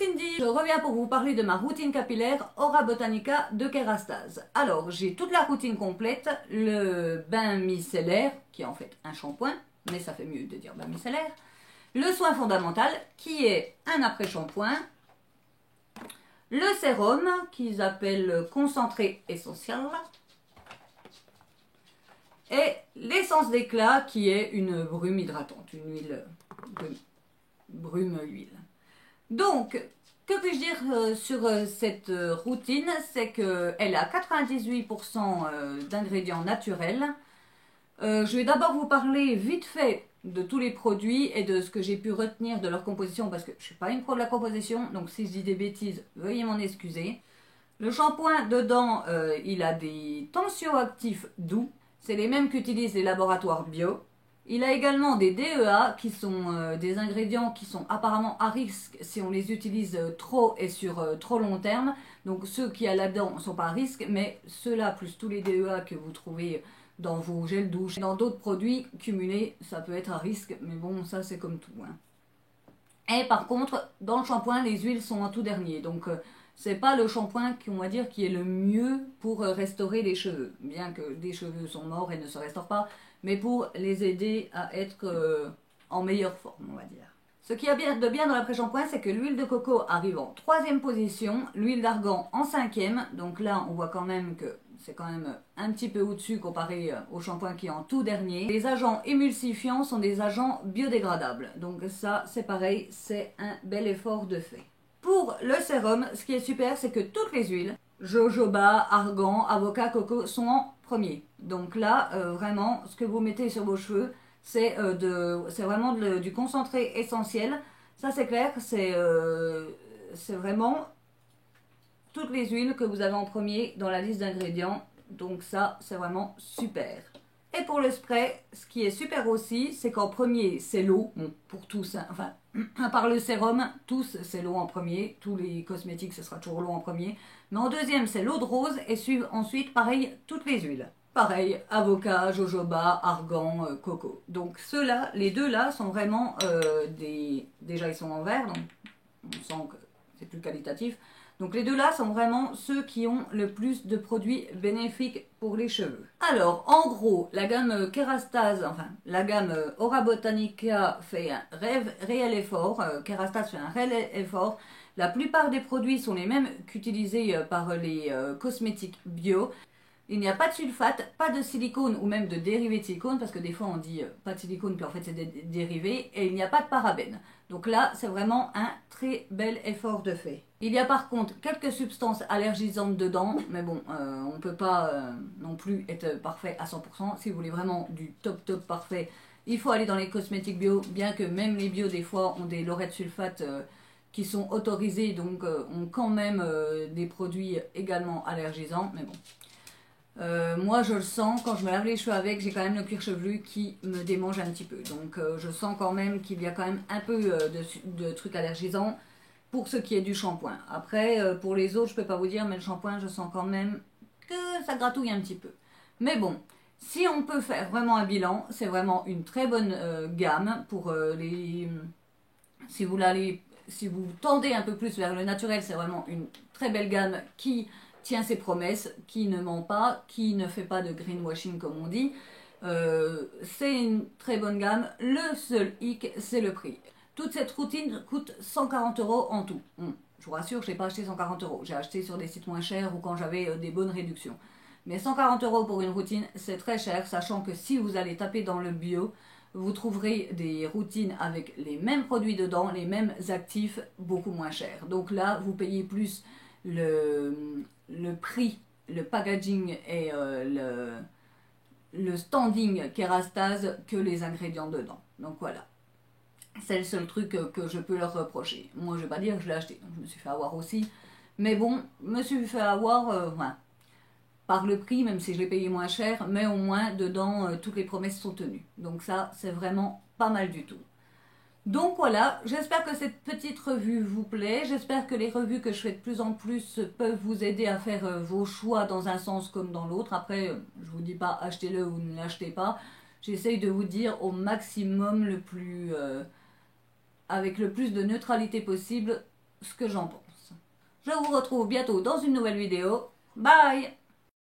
Cindy, je reviens pour vous parler de ma routine capillaire Aura Botanica de Kérastase. Alors, j'ai toute la routine complète, le bain micellaire, qui est en fait un shampoing, mais ça fait mieux de dire bain micellaire, le soin fondamental, qui est un après-shampoing, le sérum, qu'ils appellent concentré essentiel, et l'essence d'éclat, qui est une brume hydratante, une huile, brume-huile. Donc, que puis-je dire sur cette routine? C'est qu'elle a 98% d'ingrédients naturels. Je vais d'abord vous parler vite fait de tous les produits et de ce que j'ai pu retenir de leur composition parce que je ne suis pas une pro de la composition, donc si je dis des bêtises, veuillez m'en excuser. Le shampoing, dedans, il a des tensioactifs doux. C'est les mêmes qu'utilisent les laboratoires bio. Il a également des DEA qui sont des ingrédients qui sont apparemment à risque si on les utilise trop et sur trop long terme. Donc ceux qui y a là-dedans ne sont pas à risque, mais ceux-là plus tous les DEA que vous trouvez dans vos gels douche et dans d'autres produits cumulés, ça peut être à risque, mais bon, ça c'est comme tout. Hein. Et par contre, dans le shampoing, les huiles sont en tout dernier, donc c'est pas le shampoing qu'on va dire qui est le mieux pour restaurer les cheveux, bien que des cheveux sont morts et ne se restaurent pas, mais pour les aider à être en meilleure forme, on va dire. Ce qu'il y a de bien dans l'après-shampoing, c'est que l'huile de coco arrive en 3e position, l'huile d'argan en 5e, donc là on voit quand même que c'est quand même un petit peu au-dessus comparé au shampoing qui est en tout dernier. Les agents émulsifiants sont des agents biodégradables, donc ça c'est pareil, c'est un bel effort de fait. Pour le sérum, ce qui est super, c'est que toutes les huiles, jojoba, argan, avocat, coco, sont en premier. Donc là, vraiment, ce que vous mettez sur vos cheveux, c'est vraiment du concentré essentiel. Ça, c'est clair, c'est vraiment toutes les huiles que vous avez en premier dans la liste d'ingrédients. Donc ça, c'est vraiment super. Et pour le spray, ce qui est super aussi, c'est qu'en premier, c'est l'eau. Bon, pour tous, hein, enfin, à part le sérum, tous, c'est l'eau en premier. Tous les cosmétiques, ce sera toujours l'eau en premier. Mais en deuxième, c'est l'eau de rose. Et suivent ensuite, pareil, toutes les huiles. Pareil, avocat, jojoba, argan, coco. Donc ceux-là, les deux-là, sont vraiment Déjà, ils sont en vert, donc on sent que c'est plus qualitatif. Donc les deux-là sont vraiment ceux qui ont le plus de produits bénéfiques pour les cheveux. Alors, en gros, la gamme Kérastase, enfin, la gamme Aura Botanica fait un réel effort. Kérastase fait un réel effort. La plupart des produits sont les mêmes qu'utilisés par les cosmétiques bio. Il n'y a pas de sulfate, pas de silicone ou même de dérivés de silicone, parce que des fois on dit pas de silicone, puis en fait c'est des dérivés, et il n'y a pas de parabènes. Donc là, c'est vraiment un très bel effort de fait. Il y a par contre quelques substances allergisantes dedans, mais bon, on ne peut pas non plus être parfait à 100%. Si vous voulez vraiment du top parfait, il faut aller dans les cosmétiques bio, bien que même les bio des fois ont des laurets de sulfate qui sont autorisés, donc ont quand même des produits également allergisants, mais bon. Moi je le sens, quand je me lave les cheveux avec, j'ai quand même le cuir chevelu qui me démange un petit peu. Donc je sens quand même qu'il y a quand même un peu de trucs allergisants pour ce qui est du shampoing. Après, pour les autres, je peux pas vous dire, mais le shampoing, je sens quand même que ça gratouille un petit peu. Mais bon, si on peut faire vraiment un bilan, c'est vraiment une très bonne gamme pour si vous tendez un peu plus vers le naturel, c'est vraiment une très belle gamme qui tient ses promesses, qui ne ment pas, qui ne fait pas de greenwashing comme on dit. C'est une très bonne gamme. Le seul hic, c'est le prix. Toute cette routine coûte 140 € en tout. Je vous rassure, je n'ai pas acheté 140 €. J'ai acheté sur des sites moins chers ou quand j'avais des bonnes réductions. Mais 140 € pour une routine, c'est très cher, sachant que si vous allez taper dans le bio, vous trouverez des routines avec les mêmes produits dedans, les mêmes actifs, beaucoup moins chers. Donc là, vous payez plus le prix, le packaging et le standing Kérastase que les ingrédients dedans. Donc voilà. C'est le seul truc que je peux leur reprocher. Moi, je vais pas dire que je l'ai acheté, donc je me suis fait avoir aussi. Mais bon, je me suis fait avoir par le prix, même si je l'ai payé moins cher, mais au moins, dedans, toutes les promesses sont tenues. Donc ça, c'est vraiment pas mal du tout. Donc voilà, j'espère que cette petite revue vous plaît. J'espère que les revues que je fais de plus en plus peuvent vous aider à faire vos choix dans un sens comme dans l'autre. Après, je vous dis pas achetez-le ou ne l'achetez pas. J'essaye de vous dire au maximum avec le plus de neutralité possible ce que j'en pense. Je vous retrouve bientôt dans une nouvelle vidéo. Bye!